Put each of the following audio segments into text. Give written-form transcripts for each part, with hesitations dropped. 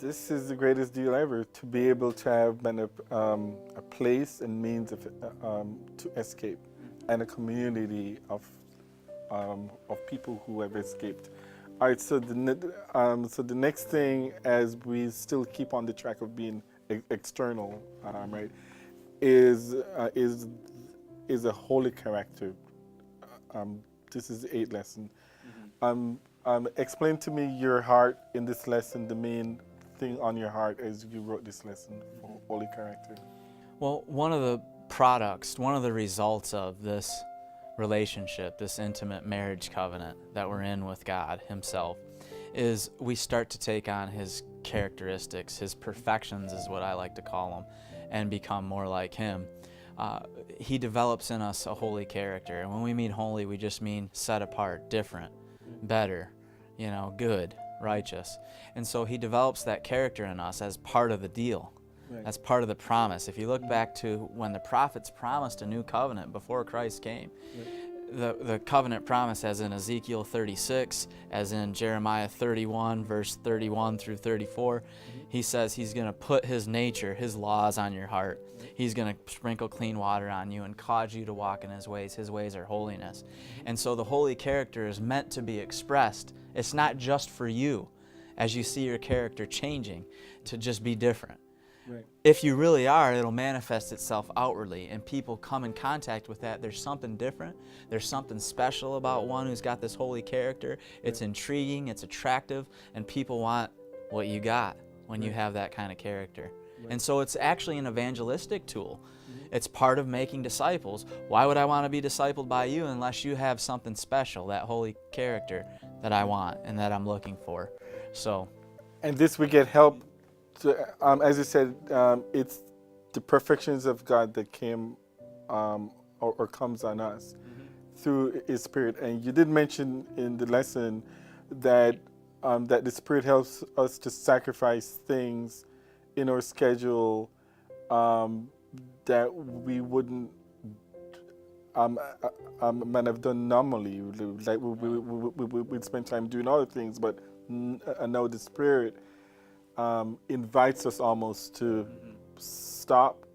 this is the greatest deal ever, to be able to have a place and means to escape, and a community of people who have escaped. All right, so the next thing, as we still keep on the track of being external, right, is a holy character. This is the eighth lesson. Explain to me your heart in this lesson, the main thing on your heart as you wrote this lesson for holy character. Well, one of the products, one of the results of this relationship, this intimate marriage covenant that we're in with God Himself, is we start to take on His characteristics, His perfections is what I like to call them, and become more like Him. He develops in us a holy character, and when we mean holy, we just mean set apart, different, better, good, righteous. And so He develops that character in us as part of the deal. Right. That's part of the promise. If you look back to when the prophets promised a new covenant before Christ came, the covenant promise, as in Ezekiel 36, as in Jeremiah 31, verse 31 through 34, He says He's going to put His nature, His laws on your heart. He's going to sprinkle clean water on you and cause you to walk in His ways. His ways are holiness. And so the holy character is meant to be expressed. It's not just for you, as you see your character changing, to just be different. Right. If you really are, it'll manifest itself outwardly, and people come in contact with that. There's something different. There's something special about one who's got this holy character. It's intriguing, it's attractive, and people want what you got when you have that kind of character. And so it's actually an evangelistic tool. It's part of making disciples. Why would I want to be discipled by you unless you have something special, that holy character that I want and that I'm looking for? So, and this we get help. As you said, it's the perfections of God that came or comes on us through His Spirit. And you did mention in the lesson that that the Spirit helps us to sacrifice things in our schedule that we wouldn't might have done normally. Like we'd spend time doing other things, but I know the Spirit invites us almost to stop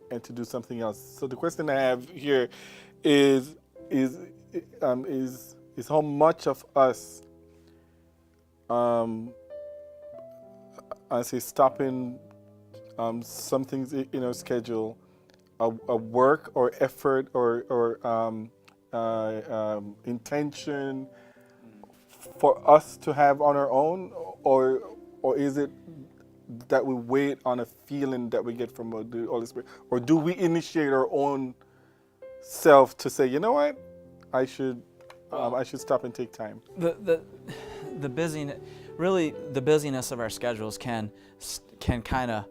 and to do something else. So the question I have here is how much of us, I say, stopping some things in our schedule, a work or effort or intention for us to have on our own, or is it that we wait on a feeling that we get from the Holy Spirit? Or do we initiate our own self to say, you know what, I should stop and take time? The busyness of our schedules can kind of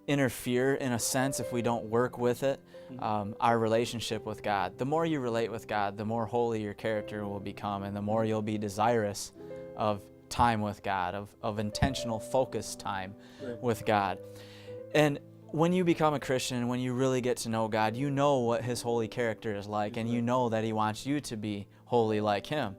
interfere, in a sense, if we don't work with it, our relationship with God. The more you relate with God, the more holy your character will become, and the more you'll be desirous of time with God, of intentional focused time with God. And when you become a Christian, when you really get to know God, you know what His holy character is like, and you know that He wants you to be holy like Him.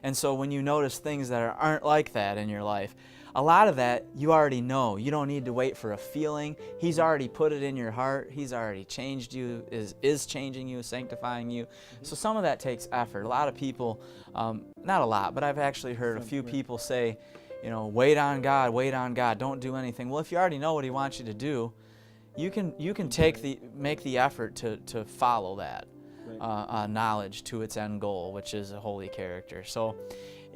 And so when you notice things that aren't like that in your life, a lot of that you already know. You don't need to wait for a feeling. He's already put it in your heart. He's already changed you, is changing you, sanctifying you. So some of that takes effort. A lot of people, not a lot, but I've actually heard a few people say, wait on God, don't do anything. Well, if you already know what He wants you to do, you can make the effort to follow that knowledge to its end goal, which is a holy character. So,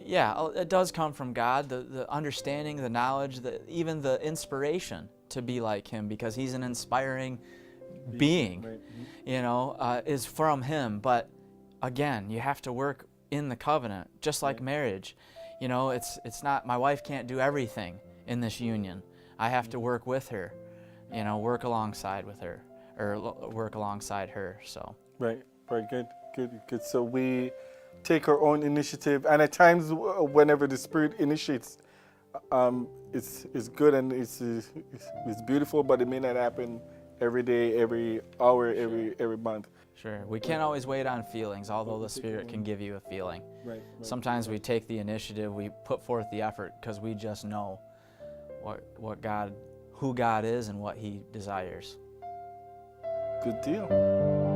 yeah, it does come from God, the understanding, the knowledge, even the inspiration to be like Him, because He's an inspiring being, is from Him. But again, you have to work in the covenant, just like marriage. It's not, my wife can't do everything in this union. I have to work with her, work alongside with her, or work alongside her. So right, good. So we take our own initiative, and at times, whenever the Spirit initiates, it's good and it's beautiful, but it may not happen every day, every hour, every month. Sure, we can't always wait on feelings, although the Spirit can give you a feeling. Right. Sometimes we take the initiative, we put forth the effort because we just know who God is and what He desires. Good deal.